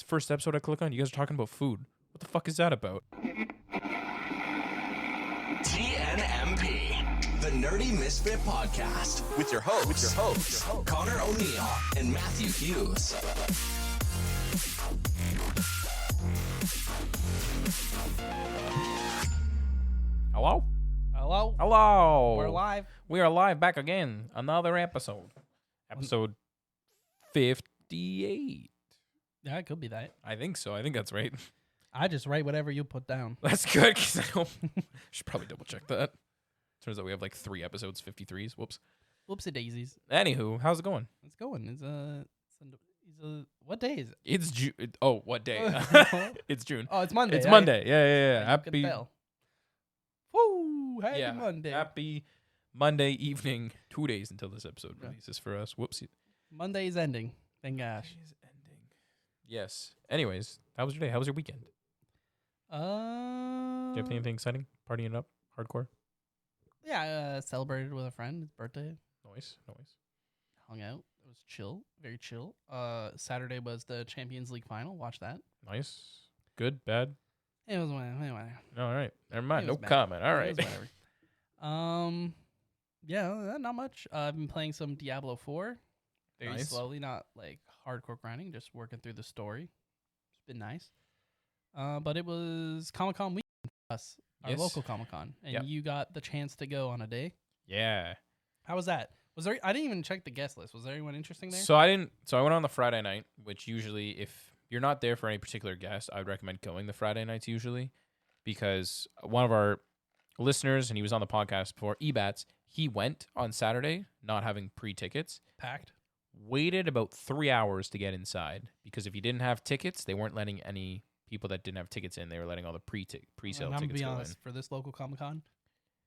It's the first episode I click on. You guys are talking about food. What the fuck is that about? TNMP, the Nerdy Misfit Podcast, with your hosts, Connor O'Neill and Matthew Hughes. Hello? Hello? Hello. We're live. We are live back again. Another episode. Episode 58. Yeah, it could be that. I think so. I think that's right. I just write whatever you put down. That's good because I don't. Should probably double check that. Turns out we have like 3 episodes, 53s. Whoops. Whoopsie daisies. Anywho, how's it going? It's going. What day is it? It's June. Oh, what day? It's June. Oh, it's Monday. It's Monday. Yeah. Yeah, Happy. Woo! Happy Yeah. Monday. Happy Monday evening. 2 days until this episode releases for us. Whoopsie. Monday is ending. Thank gosh. Is ending. Yes. Anyways, how was your day? How was your weekend? Do you have anything exciting? Partying it up? Hardcore? Yeah, I celebrated with a friend. His birthday. Nice. Hung out. It was chill. Very chill. Saturday was the Champions League final. Watched that. Nice. Good? Bad? It was whatever. All right. Never mind. It No was bad. comment. All It right. was whatever. Yeah, not much. I've been playing some Diablo 4. Very Nice. slowly, not like hardcore grinding, just working through the story. It's been nice. But it was Comic-Con week for us, our Yes. local Comic-Con, and Yep. you got the chance to go on a day. Yeah. How was that? Was there? I didn't even check the guest list. Was there anyone interesting there? So I went on the Friday night, which usually if you're not there for any particular guest, I would recommend going the Friday nights usually because one of our listeners, and he was on the podcast before, Ebats, he went on Saturday not having pre-tickets, Packed. waited about 3 hours to get inside because if he didn't have tickets, they weren't letting any people that didn't have tickets in. They were letting all the pre-sale And I'm gonna tickets be go honest, in. for this local Comic-Con,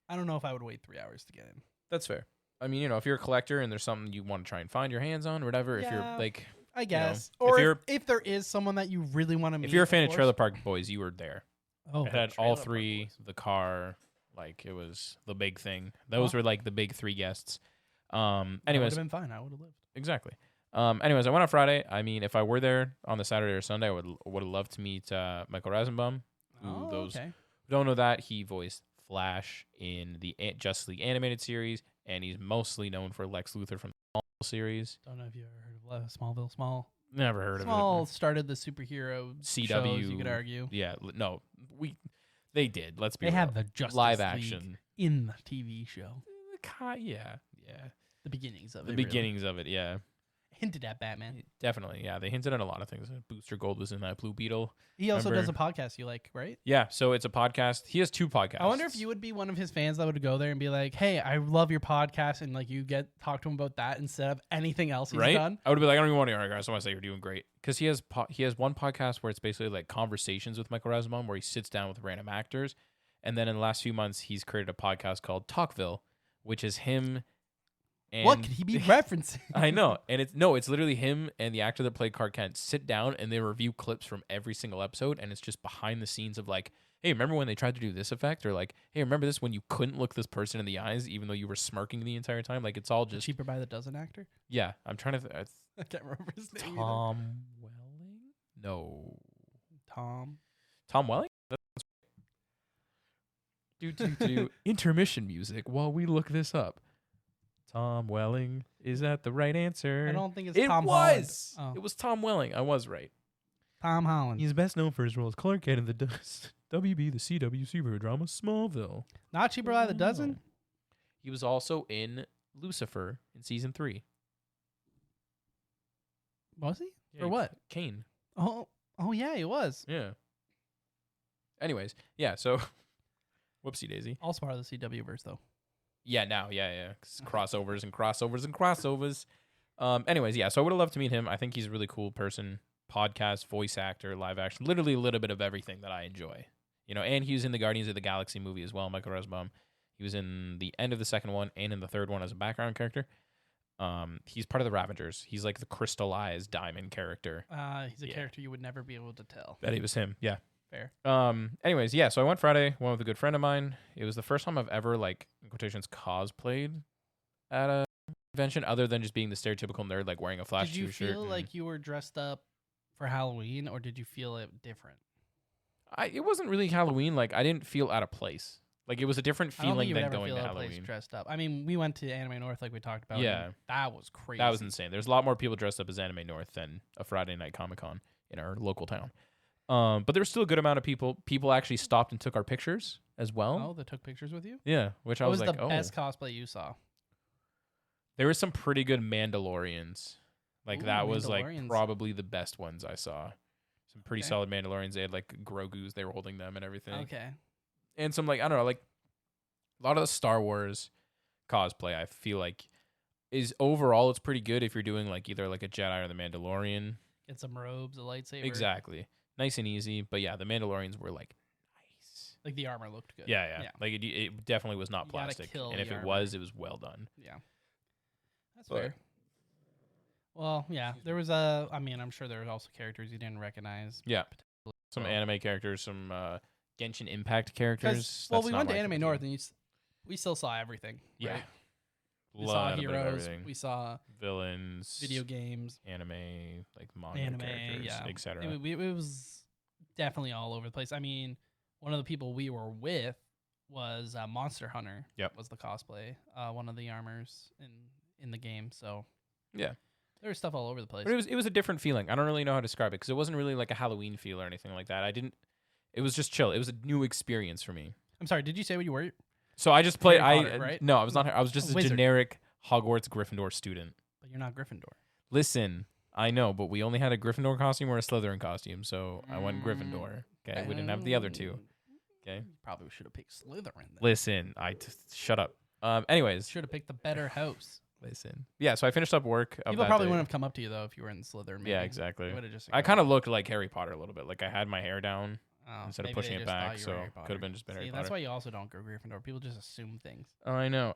I don't know if I would wait 3 hours to get in. That's fair. I mean, if you're a collector and there's something you want to try and find your hands on or whatever, if you're Yeah. like, I guess. if Or you're- if there is someone that you really want to meet. if you're a fan of course. Trailer Park Boys, you were there. Oh, It the had all Trailer Park 3, Boys. the car, like it was the big thing. Those were like the big 3 guests. That would Anyways, have been fine. I would have lived. exactly. Anyways, I went on Friday. I mean, if I were there on the Saturday or Sunday, I would have loved to meet Michael Rosenbaum. Who Okay. who don't know that, he voiced Flash in the Justice League animated series, and he's mostly known for Lex Luthor from the Smallville series. Don't know if you ever heard of Smallville. Never heard Small of started the superhero CW. shows, you could argue. it. Yeah, no, they did. Let's be They real. have the Justice live League action. in the TV show. Yeah. The beginnings of The it. beginnings of it, yeah. Really. Hinted at Batman. Definitely, yeah. They hinted at a lot of things. Booster Gold was in that Blue Beetle. He also does a Remember- podcast you like, right? Yeah, so it's a podcast. He has 2 podcasts. I wonder if you would be one of his fans that would go there and be like, "Hey, I love your podcast," and like you talk to him about that instead of anything else he's right? done. I would be like, I don't even want to hear it, guys. I want to say you're doing great. Because he has one podcast where it's basically like conversations with Michael Rosenbaum where he sits down with random actors. And then in the last few months, he's created a podcast called Talkville, which is him and What could he be referencing? I know. And it's literally him and the actor that played Clark Kent sit down and they review clips from every single episode. And it's just behind the scenes of like, hey, remember when they tried to do this effect? Or like, hey, remember this when you couldn't look this person in the eyes even though you were smirking the entire time? Like, it's all just, Cheaper by the dozen actor. yeah. I'm trying to, I can't remember his name. Tom Welling? No. Tom. Tom Welling? Do intermission music while we look this up. Tom Welling, is that the right answer? I don't think it's It Tom Holland. was. Oh. It was Tom Welling. I was right. Tom Holland. He's best known for his role as Clark Kent in the WB, the CW superhero drama Smallville. Not cheaper by the dozen. He was also in Lucifer in season 3. Was he? Yeah, For what? Kane. Oh, yeah, he was. Yeah. Anyways, yeah, so whoopsie daisy. Also part of the CW verse, though. Yeah, now, yeah. Crossovers and crossovers and crossovers. Anyways, yeah, so I would have loved to meet him. I think he's a really cool person. Podcast, voice actor, live action, literally a little bit of everything that I enjoy. And he was in the Guardians of the Galaxy movie as well, Michael Rosenbaum. He was in the end of the second one and in the third one as a background character. He's part of the Ravagers. He's like the crystallized diamond character. He's a Yeah. character you would never be able to tell. That it was him, yeah. Fair. Anyways, yeah, so I went Friday, went with a good friend of mine. It was the first time I've ever, like, in quotations, cosplayed at a convention other than just being the stereotypical nerd, like wearing a Flash Did you shirt. feel like you were dressed up for Halloween, or did you feel it different? It wasn't really Halloween. Like, I didn't feel out of place. Like, it was a different I don't think feeling you would than ever going feel to a place Halloween. dressed up. I mean, we went to Anime North like we talked about. Yeah. And that was crazy. That was insane. There's a lot more people dressed up as Anime North than a Friday night Comic-Con in our local town. But there was still a good amount of people. People actually stopped and took our pictures as well. Oh, they took pictures with you? Yeah, which I What was was like, the best cosplay you saw? There were some pretty good Mandalorians. Like, Ooh, that was like Mandalorians. probably the best ones I saw. Some pretty Okay. solid Mandalorians. They had like Grogu's. They were holding them and everything. Okay. And some, like, I don't know, like a lot of the Star Wars cosplay, I feel like is overall it's pretty good if you're doing like either like a Jedi or the Mandalorian. Get some robes, a lightsaber. Exactly. Nice and easy. But yeah, the Mandalorians were like nice. Like the armor looked good. Yeah. Like it definitely was not You gotta plastic. kill And if the it armor. was well done. Yeah. That's But- fair. Well, yeah, there was I mean, I'm sure there was also characters you didn't recognize. Yeah. Some Well- anime characters, some Genshin Impact characters. Well, That's we not went to my Anime cup of North, tea. and we still saw everything. Yeah. right? We Lot saw of bit of heroes. everything. We saw Villains, video games, anime, like manga anime, characters, yeah, etc. It was definitely all over the place. I mean, one of the people we were with was Monster Hunter. Yep. Was the cosplay one of the armors in the game? So Yeah. there was stuff all over the place. But it was a different feeling. I don't really know how to describe it because it wasn't really like a Halloween feel or anything like that. It was just chill. It was a new experience for me. I'm sorry. Did you say what you were? So I just played. Harry Potter, right? No, I was not. I was just a Wizard. generic Hogwarts Gryffindor student. But you're not Gryffindor. Listen, I know, but we only had a Gryffindor costume or a Slytherin costume, so I went Gryffindor. Okay, we didn't have the other two. Okay, You probably should have picked Slytherin. Then. listen, shut up. Anyways, Should have picked the better house. listen. Yeah, so I finished up work. Of People that probably day. wouldn't have come up to you though if you were in Slytherin. Maybe. Yeah, exactly. They would've just I kind of looked like Harry Potter a little bit. like I had my hair down instead of maybe pushing they it just thought back, you were so Harry could have Potter. been just been See, Harry that's Potter. why you also don't go Gryffindor. People just assume things. Oh, I know.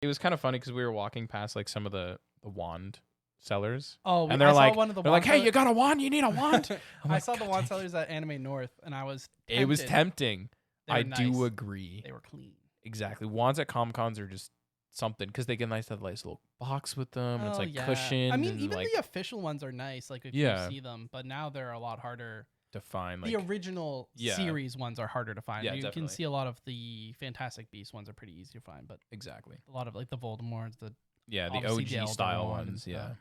It was kind of funny because we were walking past like some of the wand sellers. Oh, And they're I saw like- one of the They're like, wand "Hey, you sellers- got a wand? You need a wand?" I'm I like, saw the "God wand dang it." sellers at Anime North, and I was. It was tempted. tempting. They were I nice. do agree. They were clean. Exactly. Wands at Comic-Cons are just something because they get nice to have a nice little box with them. And it's Oh, like yeah. cushioned. I mean, and even like the official ones are nice. Like if Yeah. you see them, but now they're a lot harder. defined. Like The original yeah. series ones are harder to find. Yeah, You can definitely. see a lot of the Fantastic Beasts ones are pretty easy to find, but exactly. a lot of like the Voldemorts, the Yeah, the obviously the OG Elder style ones, ones. Yeah.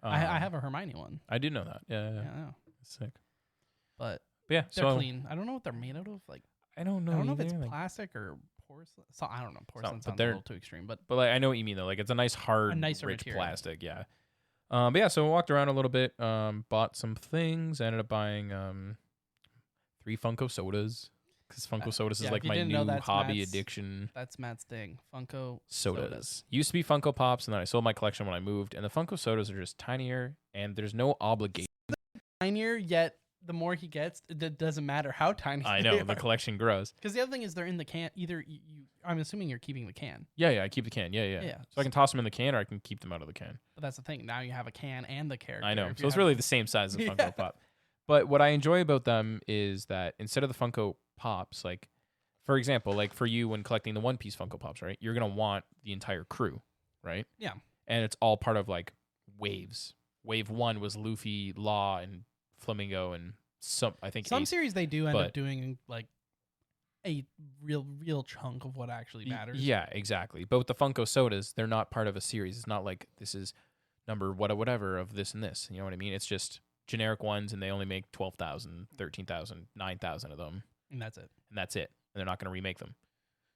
I Um, have a Hermione one. I did know that. Yeah. Yeah, I know. Sick. But But yeah. they're So clean. I don't know what they're made out of. Like I don't know. I don't know if either, it's like- plastic or porcelain. So I don't know. Porcelain but sounds a they're- little too extreme, but But like I know what you mean though. Like it's a nice hard, nicer rich material. plastic. Yeah. But yeah, so we walked around a little bit. Bought some things. Ended up buying 3 Funko sodas because Funko sodas yeah, is if like you my didn't know, new that's hobby Matt's- addiction. that's Matt's thing. Funko Sodas. Used to be Funko Pops, and then I sold my collection when I moved. And the Funko sodas are just tinier, and there's no obligation. Tinier, yet the more he gets, it doesn't matter how tiny. I know the collection grows. Because the other thing is they're in the can. Either you, I'm assuming you're keeping the can, Yeah, I keep the can. Yeah. Yeah. So I can toss them in the can, or I can keep them out of the can. but that's the thing. Now you have a can and the character. I know. If So you it's have- really the same size as a Funko Yeah. Pop. But what I enjoy about them is that instead of the Funko Pops, like, for example, like for you when collecting the One Piece Funko Pops, right? You're going to want the entire crew, right? Yeah. And it's all part of like waves. Wave 1 was Luffy, Law, and Flamingo, and I think some Ace. series they do end but- up doing like a real chunk of what actually matters. Yeah, exactly. But with the Funko sodas, they're not part of a series. It's not like this is number whatever of this and this. You know what I mean? It's just generic ones, and they only make 12,000, 13,000, 9,000 of them, and that's it. and that's it. And they're not going to remake them.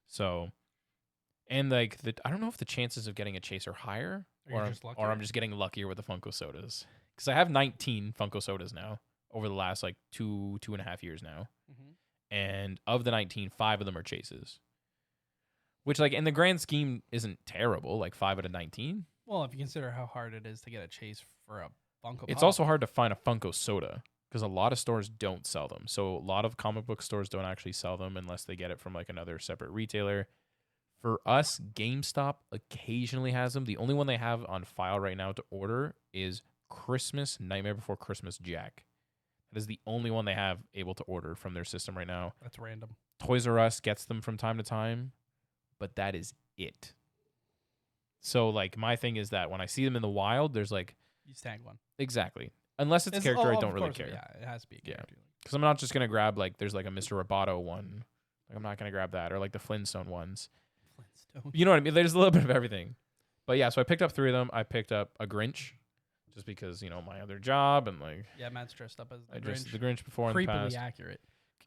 So, and like I don't know if the chances of getting a chase are higher, Or you're or just I'm luckier. just getting luckier with the Funko sodas because I have 19 Funko sodas now over the last like 2.5 years now. And of the 19, 5 of them are chases. Which, like, in the grand scheme, isn't terrible. Like, 5 out of 19. Well, if you consider how hard it is to get a chase for a Funko It's Pop. also hard to find a Funko soda because a lot of stores don't sell them. So, a lot of comic book stores don't actually sell them unless they get it from, like, another separate retailer. For us, GameStop occasionally has them. The only one they have on file right now to order is Christmas Nightmare Before Christmas Jack. That is the only one they have able to order from their system right now. That's random. Toys R Us gets them from time to time, but that is it. So, like, my thing is that when I see them in the wild, there's like, You snag one. exactly. Unless it's a character I of don't really course, care. Yeah, it has to be a Yeah. character. Because I'm not just gonna grab like there's like a Mr. Roboto one. Like I'm not gonna grab that or like the Flintstone ones. Flintstone. You know what I mean? There's a little bit of everything. But yeah, so I picked up 3 of them. I picked up a Grinch, just because my other job and like Yeah, Matt's dressed up as the I Grinch. dressed the Grinch before in the Creepily past. accurate.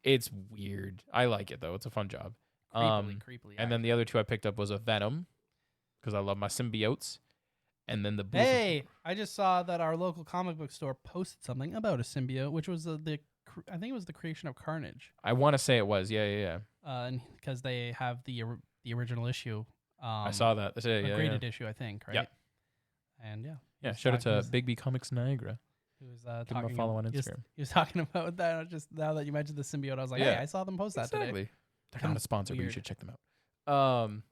It's weird. I like it though. It's a fun job. Creepily And then the other 2 I picked up was a Venom, because I love my symbiotes. And then the booth Hey, I just saw that our local comic book store posted something about a symbiote, which was I think it was the creation of Carnage. I want to say it was. Yeah. And because they have the original issue. I saw that. That's it. A Yeah. graded issue, I think, right? Yeah. And yeah. Yeah. He was Shout out talking- to Big B Comics Niagara. He was Give him a talking follow on he was- Instagram. He was talking about that. Just now that you mentioned the symbiote, I was like, hey, Yeah. I saw them post that today. Exactly. They're Kinda not a sponsor, but you weird. should check them out.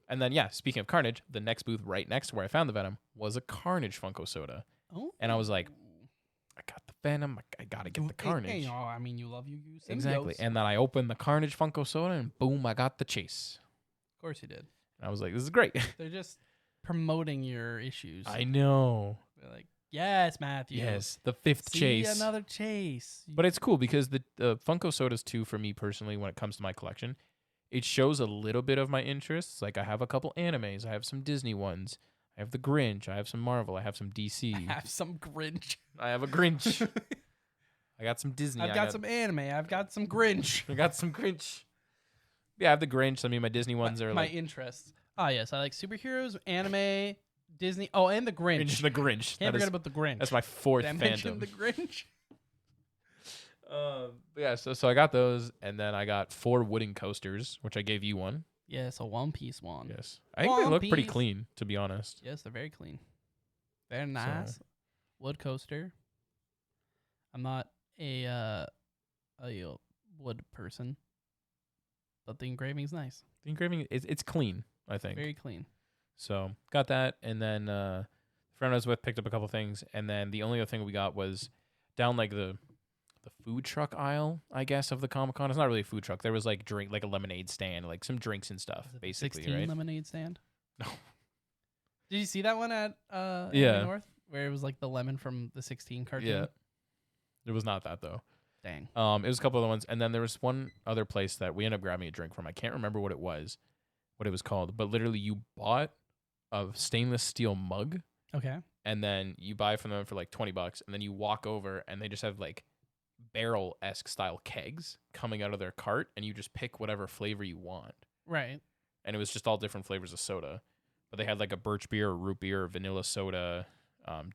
And then yeah, speaking of Carnage, the next booth right next to where I found the Venom was a Carnage Funko soda, Oh. and I was like, I got the Venom, I gotta get the Carnage. Hey, I mean, you love you symbiotes. Exactly. And then I opened the Carnage Funko soda, and boom, I got the Chase. Of course you did. And I was like, this is great. They're just promoting your issues. I know. They're like, yes, Matthew. Yes, the 5th See Chase. another Chase. But it's cool because the Funko sodas too, for me personally, when it comes to my collection, it shows a little bit of my interests. Like I have a couple animes, I have some Disney ones, I have the Grinch, I have some Marvel, I have some DC. I have some Grinch. I have a Grinch. I got some Disney. I've got some anime. I've got some Grinch. I got some Grinch. Yeah, I have the Grinch. I mean, my Disney ones are my like interests. Oh yes, I like superheroes, anime, Disney. Oh, and the Grinch. Grinch, the Grinch. Can't That forget is- about the Grinch. that's my 4th Did I mention fandom. the Grinch? But yeah, so I got those, and then I got 4 wooden coasters, which I gave you one. Yes, a One Piece one. Yes, I think they One look pretty Piece. clean, to be honest. Yes, they're very clean. Very nice. Wood coaster. I'm not a wood person, but the engraving's nice. The engraving it's clean, I think. Very clean. So got that, and then the friend I was with picked up a couple things, and then the only other thing we got was down like the food truck aisle, I guess, of the Comic-Con. It's not really a food truck. There was like a lemonade stand, like some drinks and stuff, Is it the basically, 16 right? lemonade stand? No. Did you see that one at Yeah. Anime North where it was like the lemon from the 16 cartoon? Yeah. It was not that though. Dang. It was a couple other ones, and then there was one other place that we ended up grabbing a drink from. I can't remember what it was called, but literally you bought a stainless steel mug, Okay. and then you buy from them for like $20, and then you walk over, and they just have like barrel-esque style kegs coming out of their cart, and you just pick whatever flavor you want. Right. And it was just all different flavors of soda, but they had like a birch beer, or root beer, or vanilla soda,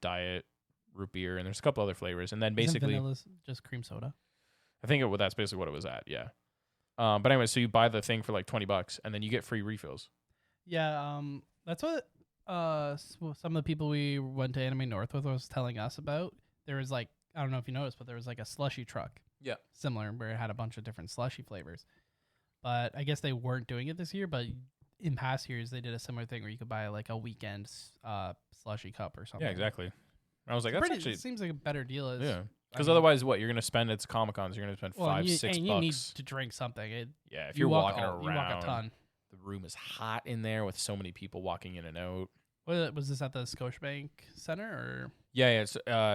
diet root beer, and there's a couple other flavors, and then basically Isn't vanilla's just cream soda. I think that's basically what it was at. Yeah. But anyway, so you buy the thing for like $20, and then you get free refills. Yeah. That's what some of the people we went to Anime North with was telling us about. There was like, I don't know if you noticed, but there was like a slushy truck. Yeah. Similar, where it had a bunch of different slushy flavors. But I guess they weren't doing it this year. But in past years, they did a similar thing where you could buy like a weekend slushy cup or something. Yeah, exactly. And I was like, that's actually it seems like a better deal. yeah. I Because mean- otherwise, what you're gonna spend at Comic-Cons, you're gonna spend Well, $5, and $6. you need to drink something. Yeah, if you you're walk walking a- around, you walk a ton. the room is hot in there with so many people walking in and out. Was this at the Scotiabank Center or Yeah,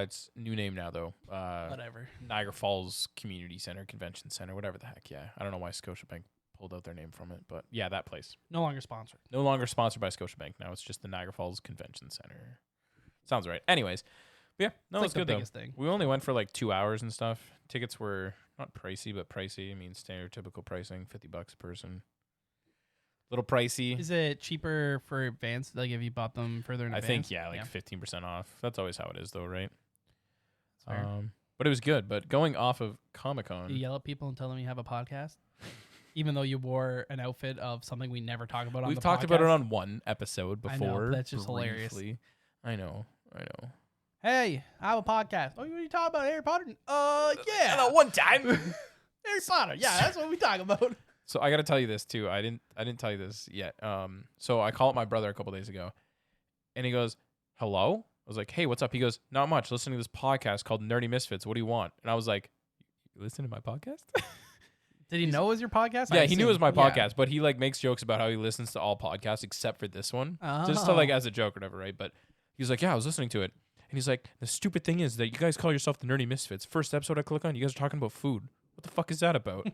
it's new name now though. whatever? Niagara Falls Community Center, Convention Center, whatever the heck. Yeah, I don't know why Scotiabank pulled out their name from it, but yeah, that place. No longer sponsored. No longer sponsored by Scotiabank. Now it's just the Niagara Falls Convention Center. Sounds right. Anyways, but yeah, no, It's it's like good the though. biggest thing. We only went for like 2 hours and stuff. Tickets were not pricey, but pricey. I mean, standard typical pricing, $50 a person. Little pricey. Is it cheaper for advance? Like if you bought them further in I advance? think yeah, like 15% off. That's always how it is though, right? That's fair. But it was good. But going off of Comic-Con, Do you yell at people and tell them you have a podcast, even though you wore an outfit of something we never talk about on we've the talked about it podcast? on one episode I know, before. that's just hilarious. briefly. I know. Hey, I have a podcast. Oh, what are you talking about, Harry Potter? Yeah, one time. Harry Potter. Yeah, that's what we talk about. So I got to tell you this too. I didn't tell you this yet. So I called my brother a couple days ago, and he goes, "Hello." I was like, "Hey, what's up?" He goes, "Not much. Listening to this podcast called Nerdy Misfits. What do you want?" And I was like, "You listen to my podcast?" Did he know it was your podcast? Yeah, he knew it was my Yeah. podcast, but he like makes jokes about how he listens to all podcasts except for this one, just to Oh. like as a joke or whatever, right? But he was like, "Yeah, I was listening to it," And he's like, the stupid thing is that you guys call yourself the Nerdy Misfits. First episode I click on, you guys are talking about food. What the fuck is that about?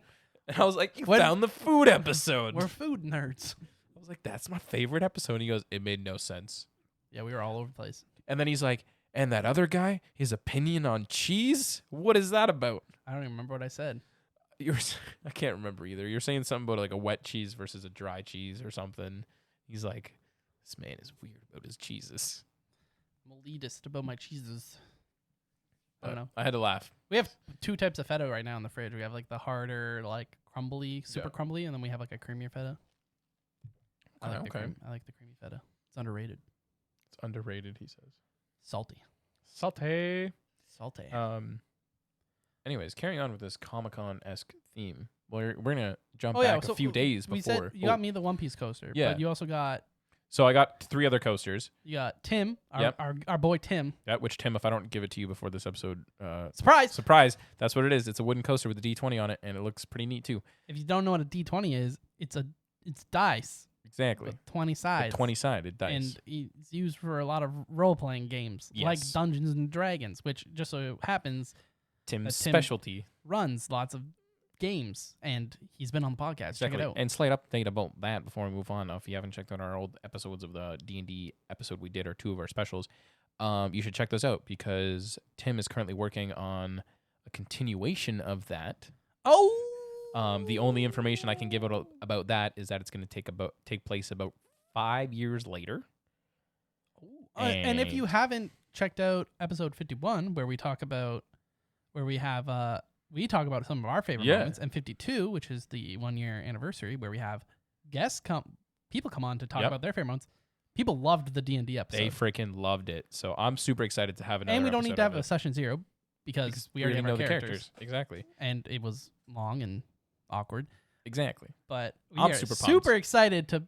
And I was like, you found the food episode. We're food nerds. I was like, that's my favorite episode. And he goes, it made no sense. Yeah, we were all over the place. And then he's like, and that other guy, his opinion on cheese? What is that about? I don't even remember what I said. I can't remember either. You're saying something about like a wet cheese versus a dry cheese or something. He's like, this man is weird about his cheeses. I'm elitist about my cheeses. I don't know. I had to laugh. We have 2 types of feta right now in the fridge. We have like the harder, like crumbly, super crumbly, and then we have like a creamier feta. I like the creamy feta. It's underrated. It's underrated, he says. Salty. Salty. Anyways, carrying on with this Comic-Con-esque theme. We're going to jump back a few days before. Said you got me the One Piece coaster. Yeah. But you also got... So I got 3 other coasters. You got Tim, our boy Tim. Yeah, which Tim, if I don't give it to you before this episode... Surprise! That's what it is. It's a wooden coaster with a D20 on it, and it looks pretty neat, too. If you don't know what a D20 is, it's dice. Exactly. With 20 sides. 20-sided dice. And it's used for a lot of role-playing games, like Dungeons and Dragons, which just so happens... Tim's specialty. Runs lots of games, and he's been on the podcast. Exactly. Check it out. And slight update about that before we move on. If you haven't checked out our old episodes of the D&D episode we did, or 2 of our specials, you should check those out because Tim is currently working on a continuation of that. Oh! The only information I can give out about that is that it's going to take place about 5 years later. And if you haven't checked out episode 51, where we talk about we talk about some of our favorite moments, and 52, which is the 1-year anniversary, where we have people come on to talk about their favorite moments. People loved the D&D episode. They freaking loved it. So I'm super excited to have another. And we don't need to have a session 0 because we already know the characters. Exactly. And it was long and awkward. Exactly. But I'm super excited to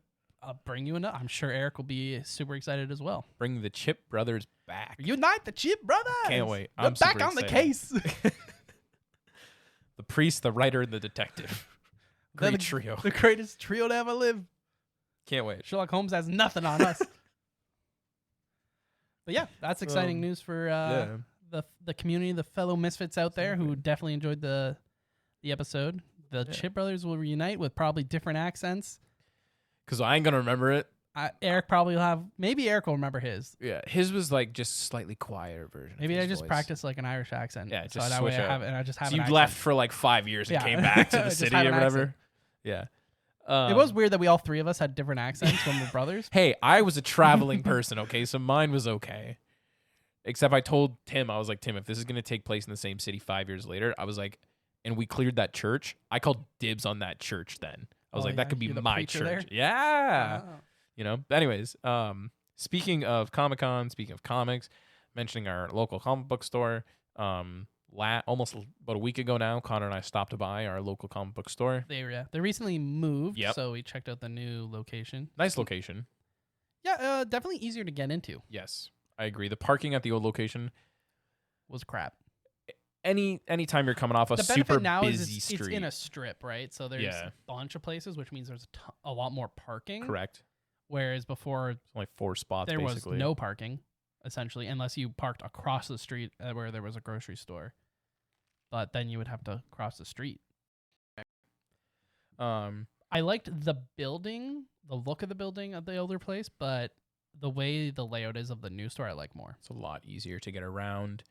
bring you another. I'm sure Eric will be super excited as well. Bring the Chip brothers back. Unite the Chip brothers. Can't wait. We're back on the case. The priest, the writer, and the detective. Great trio. The greatest trio to ever live. Can't wait. Sherlock Holmes has nothing on us. But yeah, that's exciting news for the community, the fellow misfits out there who definitely enjoyed the episode. The Chip brothers will reunite with probably different accents. Because I ain't going to remember it. Eric probably will have... Maybe Eric will remember his. Yeah, his was like just slightly quieter version. Maybe I just practiced like an Irish accent. Yeah, so just that switch way out. I just have so an you accent. left for like 5 years and came back to the city or whatever. Accent. Yeah. It was weird that we all 3 of us had different accents when we're brothers. Hey, I was a traveling person, okay? So mine was okay. Except I told Tim, I was like, Tim, if this is going to take place in the same city 5 years later, I was like, and we cleared that church, I called dibs on that church then. I was like, that could be my church. There? Yeah. Oh. You know? But anyways, speaking of Comic-Con, speaking of comics, mentioning our local comic book store, almost about a week ago now, Connor and I stopped by our local comic book store. They recently moved, so we checked out the new location. Nice location. Yeah, definitely easier to get into. Yes, I agree. The parking at the old location was crap. Anytime you're coming off a super busy street. It's in a strip, right? So there's a bunch of places, which means there's a lot more parking. Correct. Whereas before, it's only 4 spots. There was no parking, essentially, unless you parked across the street where there was a grocery store. But then you would have to cross the street. I liked the building, the look of the building of the older place, but the way the layout is of the new store, I like more. It's a lot easier to get around.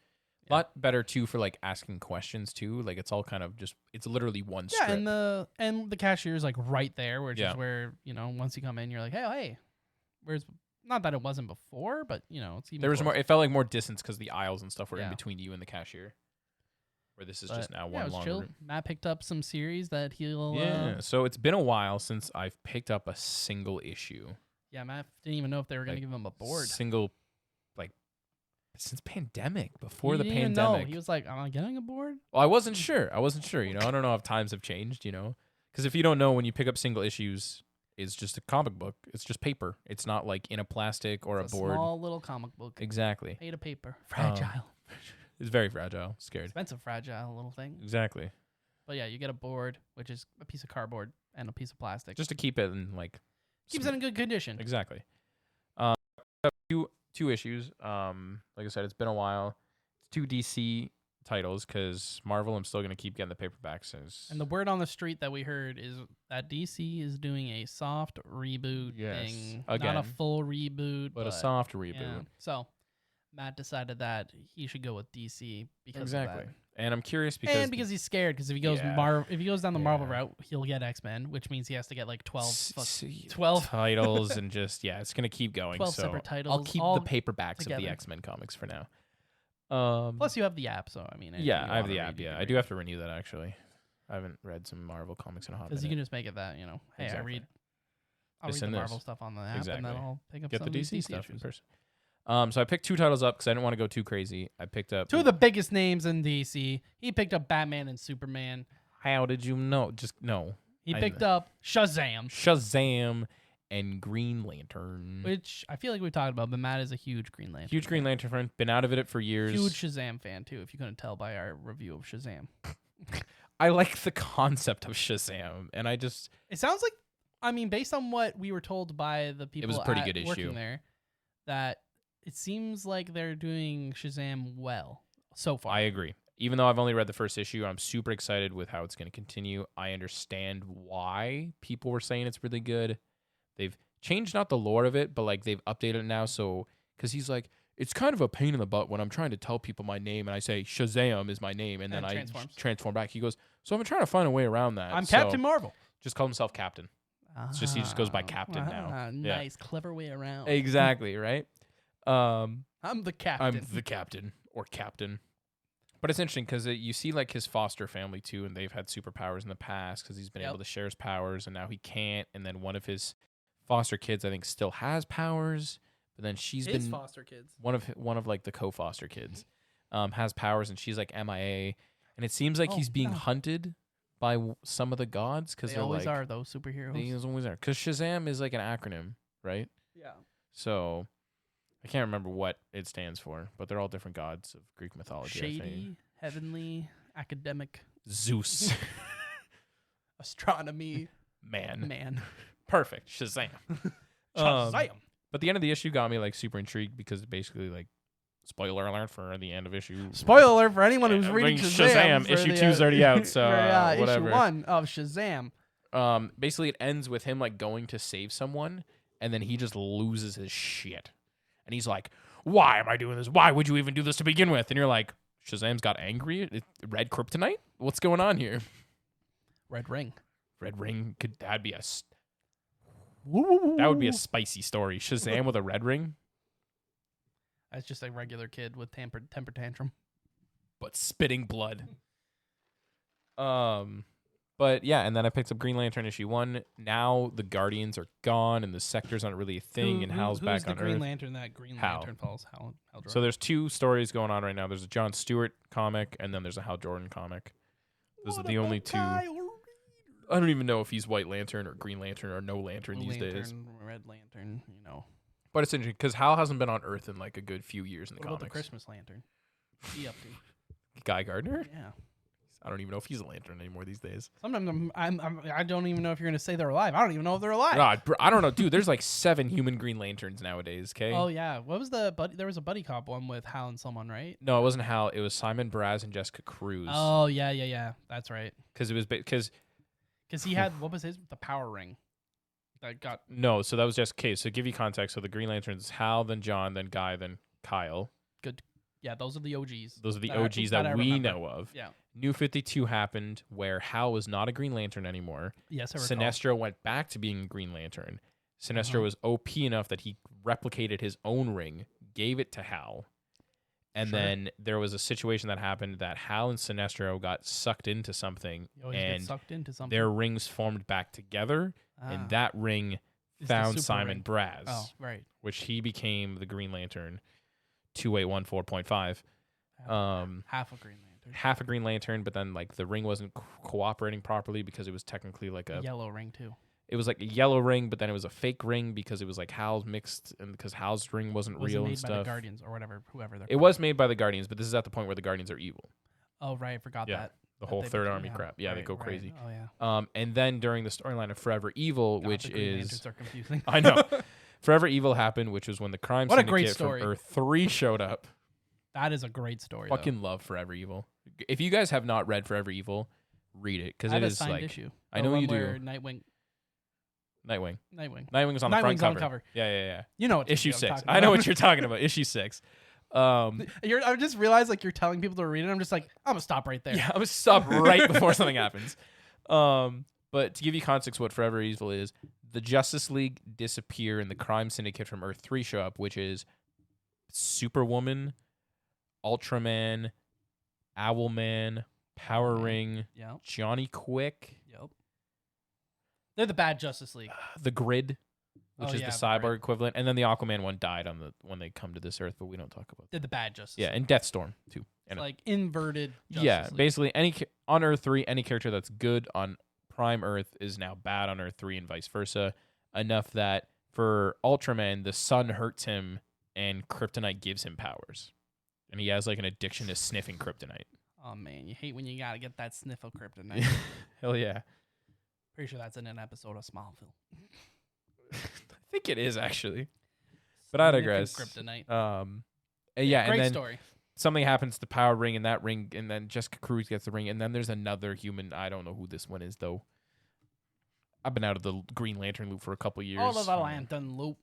A lot better too for like asking questions too. Like it's all kind of just, it's literally one strip. Yeah, and the cashier is like right there, which is where, you know, once you come in, you're like, hey, where's, not that it wasn't before, but you know, it's even there was closer. more, it felt like more distance because the aisles and stuff were in between you and the cashier. Where this is just now one longer chill. Matt picked up some series that he'll. So it's been a while since I've picked up a single issue. Yeah, Matt didn't even know if they were going to give him a board. Since pandemic, before the pandemic. pandemic. He was like, am I getting a board? Well, I wasn't sure. You know, I don't know if times have changed, you know. Because if you don't know, when you pick up single issues, it's just a comic book. It's just paper. It's not like in a plastic or it's a board. Small little comic book. Exactly. Made of paper. Fragile. It's very fragile. Scared. Expensive, fragile little thing. Exactly. But yeah, you get a board, which is a piece of cardboard and a piece of plastic. Just to keep it in like... Keeps it in good condition. Exactly. A few 2 issues. Like I said, it's been a while. It's 2 DC titles because Marvel, I'm still gonna keep getting the paperbacks. And the word on the street that we heard is that DC is doing a soft reboot thing, again, not a full reboot, but a soft reboot. Yeah. So Matt decided that he should go with DC because Exactly. of that. And I'm curious because because he's scared because if he goes if he goes down the Marvel route, he'll get X-Men, which means he has to get like 12 titles and just it's gonna keep going. 12 so separate titles. I'll keep the paperbacks of the X-Men comics for now. Plus, you have the app, so I mean, I have the app. Yeah, I do have to renew that actually. I haven't read some Marvel comics in a hot minute. Because you can just make it that hey, Exactly. I'll read the Marvel stuff on the app, and then I'll pick up Get some the of DC these stuff issues. in person. So I picked 2 titles up because I didn't want to go too crazy. I picked up 2 of the biggest names in DC. He picked up Batman and Superman. How did you know? Just no. He picked up Shazam and Green Lantern. Which I feel like we talked about, but Matt is a huge Green Lantern. Huge Green Lantern fan. Been out of it for years. Huge Shazam fan too, if you couldn't tell by our review of Shazam. I like the concept of Shazam, and I just... It sounds like, I mean, based on what we were told by the people it was a pretty good working issue there, that it seems like they're doing Shazam well so far. I agree. Even though I've only read the first issue, I'm super excited with how it's going to continue. I understand why people were saying it's really good. They've changed not the lore of it, but like they've updated it now. So, because he's like, it's kind of a pain in the butt when I'm trying to tell people my name and I say Shazam is my name, and then I transform back. He goes, so I've been trying to find a way around that. I'm Captain Marvel. Just call himself Captain. It's just he just goes by Captain now. Nice, clever way around. Exactly, right? I'm the captain. I'm the captain or captain. But it's interesting because you see like his foster family too, and they've had superpowers in the past because he's been able to share his powers, and now he can't. And then one of his foster kids, I think, still has powers, but then she's his been foster kids. One of like the co-foster kids has powers, and she's like MIA. And it seems like he's being hunted by some of the gods because they always are those superheroes. They always are because Shazam is like an acronym, right? Yeah. So I can't remember what it stands for, but they're all different gods of Greek mythology. Shady, heavenly, academic, Zeus, astronomy, man. Perfect. Shazam. Shazam. But the end of the issue got me like super intrigued because basically like spoiler alert for the end of issue. Spoiler alert for anyone who's reading Shazam. Issue 2's already out, so whatever. Issue 1 of Shazam. Basically it ends with him like going to save someone, and then he just loses his shit. And he's like, why am I doing this? Why would you even do this to begin with? And you're like, Shazam's got angry? Red kryptonite? What's going on here? Red ring. That would be a spicy story. Shazam with a red ring? That's just a regular kid with temper tantrum. But spitting blood. But yeah, and then I picked up Green Lantern issue 1. Now the Guardians are gone, and the sectors aren't really a thing, and Hal's back on Earth. Who's the Green Lantern that Green Lantern follows? Hal Jordan. So there's 2 stories going on right now. There's a John Stewart comic, and then there's a Hal Jordan comic. Those are the only 2. I don't even know if he's White Lantern or Green Lantern or no Lantern these days. Red Lantern, you know. But it's interesting because Hal hasn't been on Earth in like a good few years in the comics. What about the Christmas Lantern? What's he up to? Guy Gardner? Yeah. I don't even know if he's a Lantern anymore these days. Sometimes I don't even know if you're going to say they're alive. I don't even know if they're alive. God, I don't know. Dude, there's like 7 human Green Lanterns nowadays, okay? Oh, yeah. What was there was a buddy cop one with Hal and someone, right? No, it wasn't Hal. It was Simon Braz and Jessica Cruz. Oh, yeah. That's right. Because it was... Because he had... What was his... The power ring. That got... No, so that was just... Okay, so to give you context. So the Green Lanterns, Hal, then John, then Guy, then Kyle. Good. Yeah, those are the OGs. Those are the OGs that we know of. Yeah. New 52 happened where Hal was not a Green Lantern anymore. Yes, I recall. Sinestro went back to being a Green Lantern. Sinestro was OP enough that he replicated his own ring, gave it to Hal. And then there was a situation that happened that Hal and Sinestro got sucked into something. And their rings formed back together. And that ring found Simon Braz. Oh, right. Which he became the Green Lantern 2814.5. Half a Green Lantern. Half a Green Lantern, but then like the ring wasn't cooperating properly because it was technically like a yellow ring too. It was like a yellow ring, but then it was a fake ring because it was like Hal's mixed, and because Hal's ring wasn't real and stuff. It was made by the Guardians or whatever, whoever they're. It was made by the Guardians, but this is at the point where the Guardians are evil. Oh right, I forgot that. The whole Third Army crap. Yeah, right, they go crazy. Oh yeah. And then during the storyline of Forever Evil, God, which the Green is Lanterns are confusing. I know. Forever Evil happened, which was when the crime What a great syndicate from story. Earth 3 showed up. That is a great story. Fucking love Forever Evil. If you guys have not read Forever Evil, read it because I it have a is signed like issue. I The know one you do. where Nightwing. Nightwing is on the front cover. Yeah. You know what Issue I'm 6. talking I know about. what you're talking about. Issue 6. I just realized like you're telling people to read it. I'm just like, I'm gonna stop right there. Yeah, I'm gonna stop right before something happens. But to give you context, what Forever Evil is, the Justice League disappear and the crime syndicate from Earth 3 show up, which is Superwoman, Ultraman, Owlman, Power Ring, Yep. Johnny Quick, Yep. They're the bad Justice League. the Grid, which Oh, is yeah, the the cyborg Grid. equivalent, and then the Aquaman one died when they come to this Earth, but we don't talk about that. They're the bad Justice Yeah, League. and Deathstorm too. It's like inverted Justice Yeah, League. basically on Earth 3, any character that's good on Prime Earth is now bad on Earth 3 and vice versa. Enough that for Ultraman, the sun hurts him and kryptonite gives him powers. And he has like an addiction to sniffing kryptonite. Oh man, you hate when you gotta get that sniff of kryptonite. Hell yeah. Pretty sure that's in an episode of Smallville. I think it is actually. But I Sniffing digress. Kryptonite. Yeah, Great and then story. something happens to Power Ring and that ring, and then Jessica Cruz gets the ring, and then there's another human. I don't know who this one is though. I've been out of the Green Lantern loop for a couple years. All of the Lantern loop.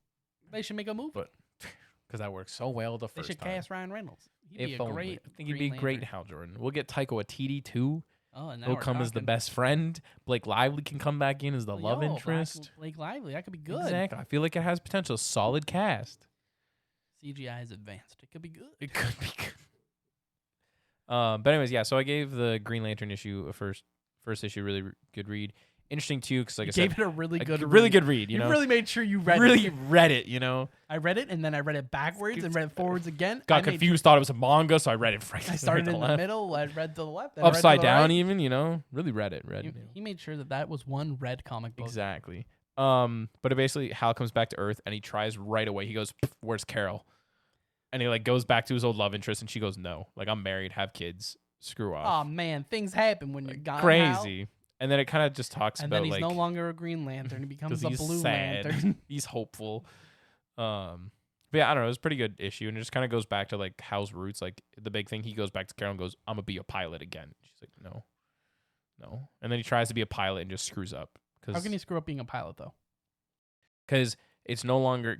They should make a movie. But because that worked so well the They first should time. cast Ryan Reynolds. He'd be If a only. great. I think he'd Green be great Lantern. Hal Jordan. We'll get Taika Waititi too. Oh, and now He'll we're come as the talking. best friend. Blake Lively can come back in as the Oh, love yo, interest. Blake Lively. That could be good. Exactly. I feel like it has potential. Solid cast. CGI is advanced. It could be good. It could be good. But anyways, yeah. So I gave the Green Lantern issue a first issue really good read. Interesting too, because like You I said, gave it a really good really read. good read. You You know, really made sure you read really it. read it. You know, I read it and then I read it backwards and read it forwards again. got I made confused, thought it was a manga, so I read it. I started in the middle. I read to the left. Then upside I read to the down, right. even. You know, really read it. He made sure that was one red comic book. Exactly. But it basically, Hal comes back to Earth and he tries right away. He goes, "Where's Carol?" And he like goes back to his old love interest, and she goes, "No, like I'm married, have kids, screw Oh off." man, things happen when you're gone. Crazy. And then it kind of just talks And about then he's like no longer a Green Lantern. He becomes 'cause a he's Blue sad. Lantern. He's hopeful. But yeah, I don't know. It was a pretty good issue, and it just kind of goes back to like Hal's roots. Like the big thing, he goes back to Carol and goes, "I'm gonna be a pilot again." She's like, "No." And then he tries to be a pilot and just screws up. How can he screw up being a pilot though? Because it's no longer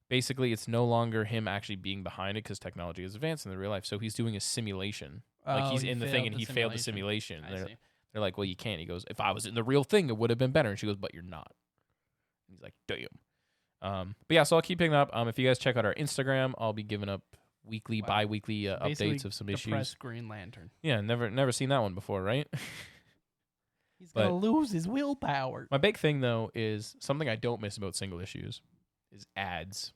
basically it's no longer him actually being behind it because technology has advanced in the real life. So he's doing a simulation. Like he's he in the thing and he failed the simulation. I see. They're like, "Well, you can't." He goes, "If I was in the real thing, it would have been better." And she goes, "But you're not." And he's like, "Damn." But yeah, so I'll keep picking up. If you guys check out our Instagram, I'll be giving up weekly, Wow. bi-weekly Basically, updates of some depressed issues. Green Lantern. Yeah, never seen that one before, right? He's But- gonna lose his willpower. My big thing though is something I don't miss about single issues is ads.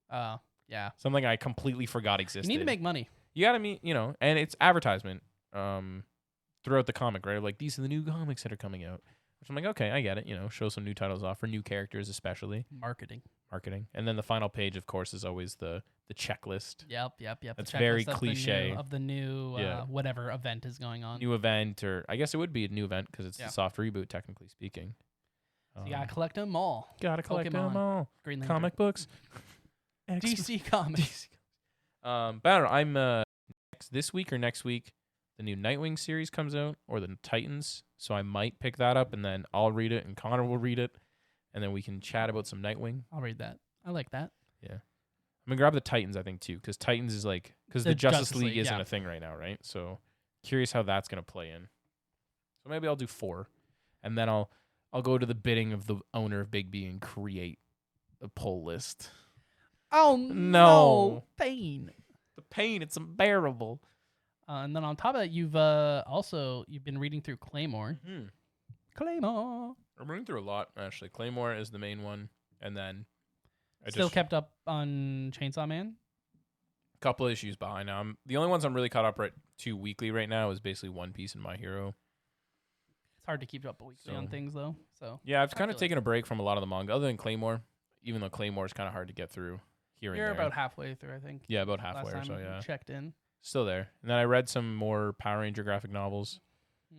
Yeah. Something I completely forgot You existed. need to make money. You gotta meet, and it's advertisement throughout the comic, right? Like these are the new comics that are coming out. Which I'm like, okay, I get it. Show some new titles off for new characters, especially Marketing. and then the final page, of course, is always the checklist, Yep. That's The very checklist of cliche. the new Yeah. whatever event is going on. new event, or I guess it would be a new event because it's Yeah. the soft reboot, technically speaking. So you gotta collect them all. Gotta collect Pokemon, them all. Green Lantern. Comic books, DC Comics. But I don't know. I'm this week or next week, the new Nightwing series comes out, or the Titans. So I might pick that up, and then I'll read it, and Connor will read it, and then we can chat about some Nightwing. I'll read that. I like that. I'm gonna grab the Titans, I think, too, because Titans is like because the Justice League isn't a thing right now, right? So curious how that's gonna play in. So maybe I'll do 4, and then I'll go to the bidding of the owner of Big B and create a pull list. Oh No. pain. The pain, it's unbearable. And then on top of that, you've been reading through Claymore. Claymore. I'm running through a lot, actually. Claymore is the main one, and then I Still just kept up on Chainsaw Man. a couple issues behind now. The only ones I'm really caught up to weekly right now is basically One Piece and My Hero. It's hard to keep up weekly on So- things though. So Yeah, I've I kind of feel taken a break from a lot of the manga, other than Claymore, even though Claymore is kind of hard to get through here and you're there. about halfway through, I think. Yeah, about Last halfway or time so, we yeah. checked in. Still there. And then I read some more Power Ranger graphic novels,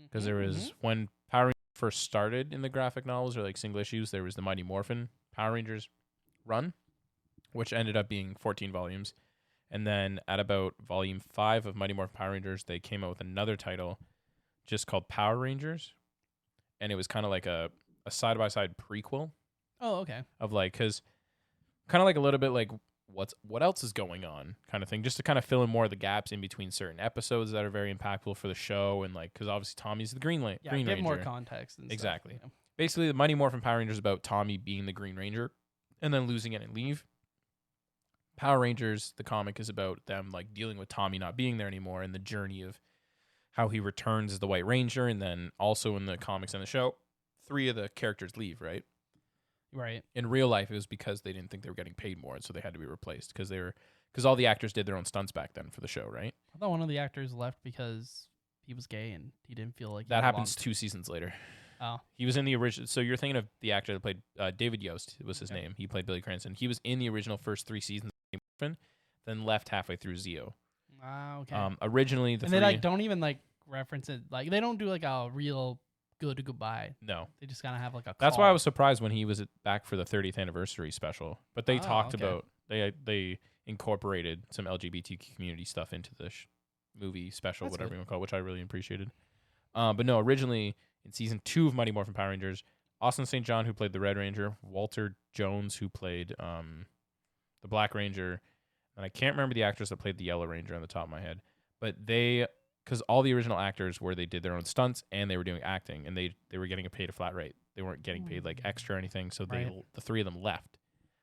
because there was, Mhm. when Power Rangers first started in the graphic novels, or like single issues, there was the Mighty Morphin Power Rangers. run, which ended up being 14 volumes. And then at about volume 5 of Mighty Morphin Power Rangers, they came out with another title just called Power Rangers. And it was kind of like a side-by-side prequel Oh, okay. of like, because kind of like a little bit like what else is going on kind of thing, just to kind of fill in more of the gaps in between certain episodes that are very impactful for the show. And like, because obviously Tommy's the Green Yeah, Ranger. give more context. And Exactly. Stuff, Basically, the Mighty Morphin Power Rangers is about Tommy being the Green Ranger and then losing it and leave. Power Rangers, the comic, is about them like dealing with Tommy not being there anymore and the journey of how he returns as the White Ranger. And then also in the comics and the show, 3 of the characters leave, right? Right. In real life, it was because they didn't think they were getting paid more, so they had to be replaced because all the actors did their own stunts back then for the show, right? I thought one of the actors left because he was gay and he didn't feel like That happens 2 seasons later. Oh. He was in the original. So you're thinking of the actor that played David Yost was his name. He played Billy Cranston. He was in the original first 3 seasons, then left halfway through Zeo. Ah, okay. Originally, and they like don't even like reference it. Like they don't do like a real good goodbye. No. They just kind of have like a. That's call. why I was surprised when he was back for the 30th anniversary special. But they talked okay. about they incorporated some LGBTQ community stuff into the movie special, That's whatever good. you want to call it, which I really appreciated. But no, originally in season 2 of Mighty Morphin Power Rangers, Austin St. John, who played the Red Ranger, Walter Jones, who played the Black Ranger, and I can't remember the actors that played the Yellow Ranger on the top of my head, but because all the original actors they did their own stunts and they were doing acting, and they were getting paid a flat rate. They weren't getting paid like extra or anything, so Right. the 3 of them left.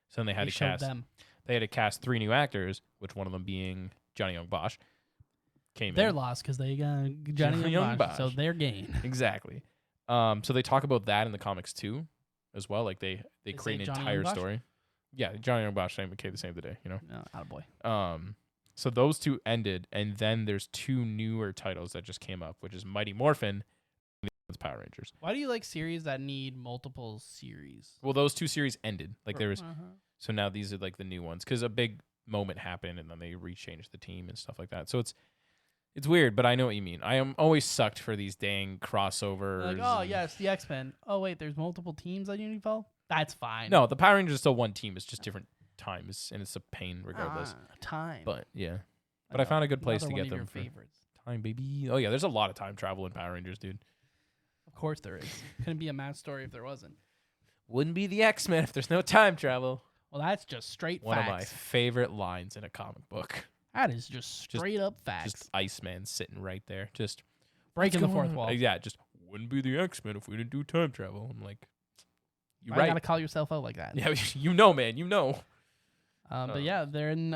So then they had to showed cast them. They had to cast 3 new actors, which one of them being Johnny Young Bosch came They're in. lost because they got Johnny Young Bosch, so they're gain. Exactly. So they talk about that in the comics too, as well. Like they create an say Johnny entire Young Bosch? story. Yeah, Johnny Young Bosch and McKay the same today, you know. No, attaboy. So those 2 ended, and then there's 2 newer titles that just came up, which is Mighty Morphin and the Power Rangers. Why do you like series that need multiple series? Well, those 2 series ended. Like there was, Uh-huh. so now these are like the new ones because a big moment happened, and then they rechanged the team and stuff like that. So it's weird, but I know what you mean. I am always sucked for these dang crossovers. Like, oh and- yeah, it's the X-Men. Oh wait, there's multiple teams that you need to follow. That's fine. No, the Power Rangers is still one team. It's just different times, and it's a pain regardless. Time. But yeah, but I found a good place to Another get one them of your for favorites. time, baby. Oh yeah, there's a lot of time travel in Power Rangers, dude. Of course there is. Couldn't be a Matt story if there wasn't. Wouldn't be the X-Men if there's no time travel. Well, that's just straight One facts. of my favorite lines in a comic book. That is just straight up facts. Just Iceman sitting right there, just Breaking the what's fourth going on? wall. Yeah, just wouldn't be the X-Men if we didn't do time travel. I'm like, you're Why you right. gotta call yourself out like that? Yeah, you know, man, you know. But yeah, they're in.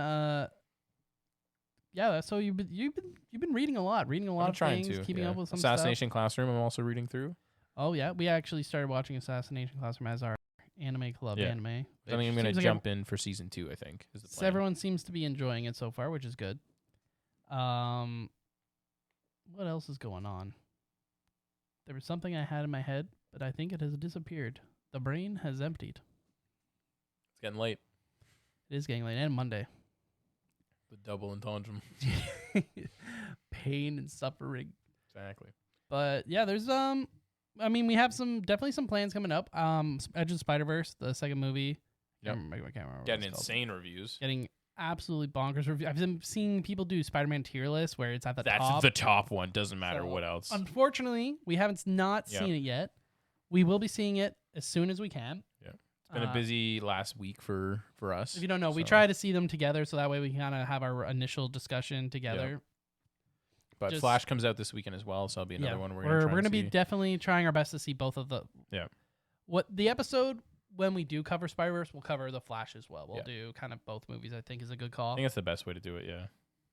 Yeah, so you've been reading a lot, I'm of trying things, to keeping yeah. up with some Assassination Classroom. I'm also reading through. stuff. Oh yeah, we actually started watching Assassination Classroom as our anime club Yeah. anime. I which think I'm gonna seems like jump in for season 2. I think is the plan. everyone seems to be enjoying it so far, which is good. What else is going on? There was something I had in my head, but I think it has disappeared. The brain has emptied. It's getting late. It is getting late, and Monday. The double entendre. Pain and suffering. Exactly. But yeah, there's I mean, we have definitely some plans coming up. Edge of the Spider-Verse, the second movie. Yep. I can't remember what Getting it's called. insane reviews. Getting absolutely bonkers reviews. I've been seeing people do Spider-Man tier list where it's at the That's top. the top one. Doesn't matter So, what else. Unfortunately, we haven't not Yeah. seen it yet. We will be seeing it as soon as we can. It's been a busy last week for us. If you don't know, we so- try to see them together so that way we can kind of have our initial discussion together. But just- Flash comes out this weekend as well, so that'll be another one we're we're gonna gonna be see. definitely trying our best to see both of the. Yeah. What the episode when we do cover Spider-Verse, we'll cover the Flash as well. We'll Yeah. do kind of both movies. I think is a good I call. think that's the best way to do it. Yeah,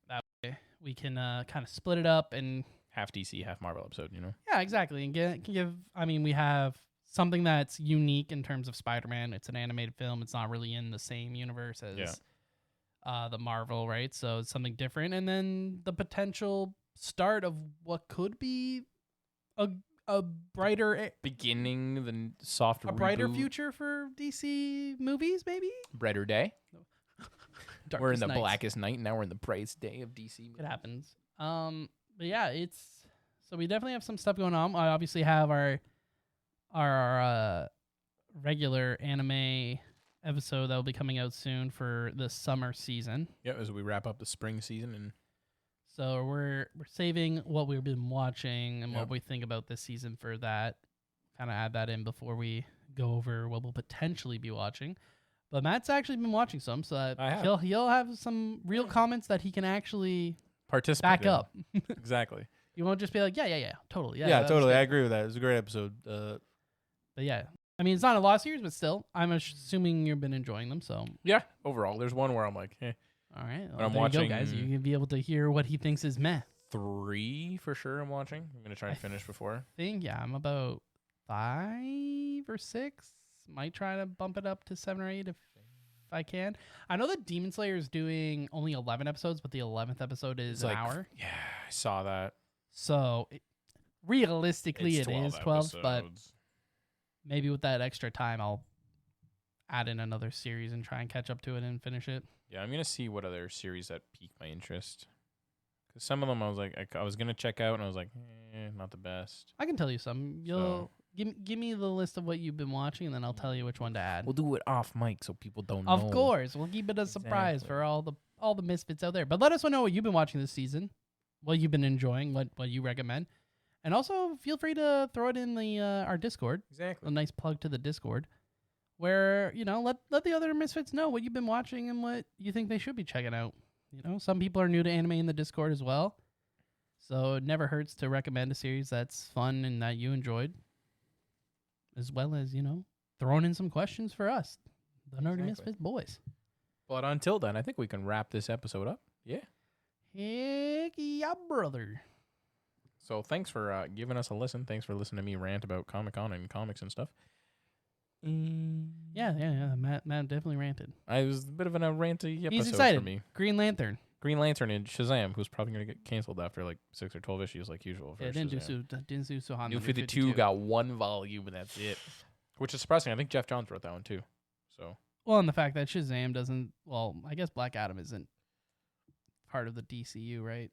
That way we can kind of split it up and half DC, half Marvel episode. You know. yeah, exactly, and give. I mean, we have something that's unique in terms of Spider-Man. It's an animated film. It's not really in the same universe as the Marvel, right? So it's something different, and then the potential start of what could be a brighter Beginning the soft a brighter reboot, future for DC movies, maybe. brighter day. Darkest We're in the nights. blackest night. Now we're in the brightest day of DC. It happens. But yeah, so we definitely have some stuff going on. I obviously have our regular anime episode that will be coming out soon for the summer season. Yeah, as we wrap up the spring season. And So we're saving what we've been watching and Yep. what we think about this season for that. Kind of add that in before we go over what we'll potentially be watching. But Matt's actually been watching some, so I that have. he'll have some real comments that he can actually participate. back in. up. Exactly. You won't just be like, yeah, totally. Yeah, that was totally. good. I agree with that. It was a great episode. But yeah, I mean, it's not a lot of series, but still, I'm assuming you've been enjoying them. So, Yeah, overall, there's one where I'm like, all right. But I'm there you go, guys. watching- You can be able to hear what he thinks is meh. 3 for sure I'm watching. I'm going to try and finish before. Yeah, I'm about 5 or 6. Might try to bump it up to 7 or 8 if I can. I know that Demon Slayer is doing only 11 episodes, but the 11th episode is It's an like, hour. Yeah, I saw that. So realistically, It's it is 12, but episodes. maybe with that extra time, I'll add in another series and try and catch up to it and finish it. Yeah, I'm going to see what other series that pique my interest. Because some of them I was like, I was going to check out, and I was like, not the best. I can tell you some. You'll give me the list of what you've been watching, and then I'll tell you which one to add. We'll do it off mic so people don't know. Of course, we'll keep it a surprise Exactly. for all the misfits out there. But let us know what you've been watching this season, what you've been enjoying, what you recommend, and also feel free to throw it in the our Discord. Exactly. A nice plug to the Discord, where let the other misfits know what you've been watching and what you think they should be checking out. Some people are new to anime in the Discord as well, so it never hurts to recommend a series that's fun and that you enjoyed, as well as throwing in some questions for us, the Nerdy Exactly. Misfits boys. But until then, I think we can wrap this episode up. Yeah. Heck yeah, brother. So thanks for giving us a listen. Thanks for listening to me rant about Comic-Con and comics and stuff. Yeah. Matt definitely ranted. I was a bit of a ranty episode He's excited. for me. Green Lantern. Green Lantern and Shazam, who's probably going to get canceled after like 6 or 12 issues like usual. For Yeah, Shazam. didn't do so hot. New 52 got 1 volume and that's it. Which is surprising. I think Jeff Johns wrote that one too. So Well, and the fact that Shazam doesn't. Well, I guess Black Adam isn't part of the DCU, right?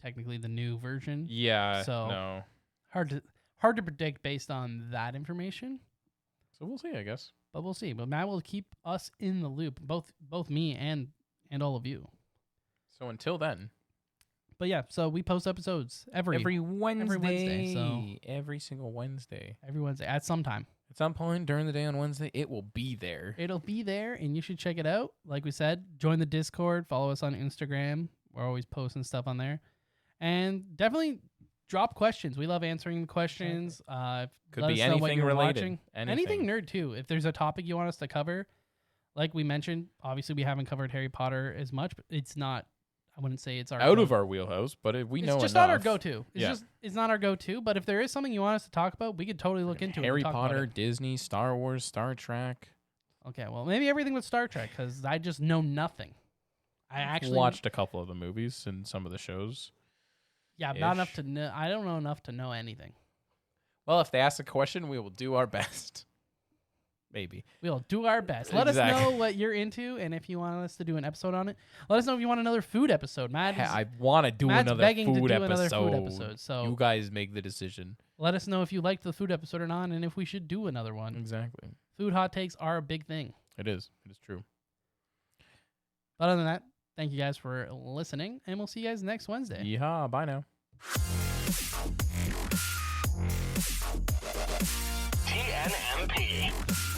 Technically, the new version. yeah, So- no. Hard to predict based on that information, So we'll see, I guess. but we'll see. But Matt will keep us in the loop, both me and all of you. So until then, But yeah, so we post episodes every Wednesday. so- Every single Wednesday. Wednesday at some time. At some point during the day on Wednesday, it will be there. It'll be there, and you should check it out. Like we said, join the Discord, follow us on Instagram. We're always posting stuff on there, and definitely drop questions. We love answering questions. Could let be us know what anything you're related. watching. Anything. Anything nerd too. If there's a topic you want us to cover, like we mentioned, obviously we haven't covered Harry Potter as much, but it's not. I wouldn't say it's our Out go- of our wheelhouse, but if we know It's just enough, not our go-to. Yeah. It's not our go-to. But if there is something you want us to talk about, we could totally look into Harry it. and talk about Potter, it. Disney, Star Wars, Star Trek. Okay, well maybe everything with Star Trek because I just know nothing. I actually watched a couple of the movies and some of the shows. Yeah, not enough ish. to know. I don't know enough to know anything. Well, if they ask a question, we will do our best. Maybe. We'll do our best. Let us Exactly. know what you're into, and if you want us to do an episode on it, let us know if you want another food episode. Matt, is, I want to do Matt's another begging food to do episode. another food episode. So You guys make the decision. let us know if you liked the food episode or not, and if we should do another one. Exactly. Food hot takes are a big thing. It is. It is true. But other than that, thank you guys for listening, and we'll see you guys next Wednesday. Yeehaw. Bye now. TNMP,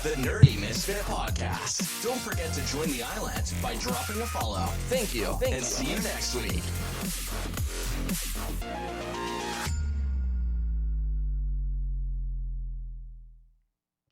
the Nerdy Misfit Podcast. Don't forget to join the island by dropping a follow. Thank you, and see you next week.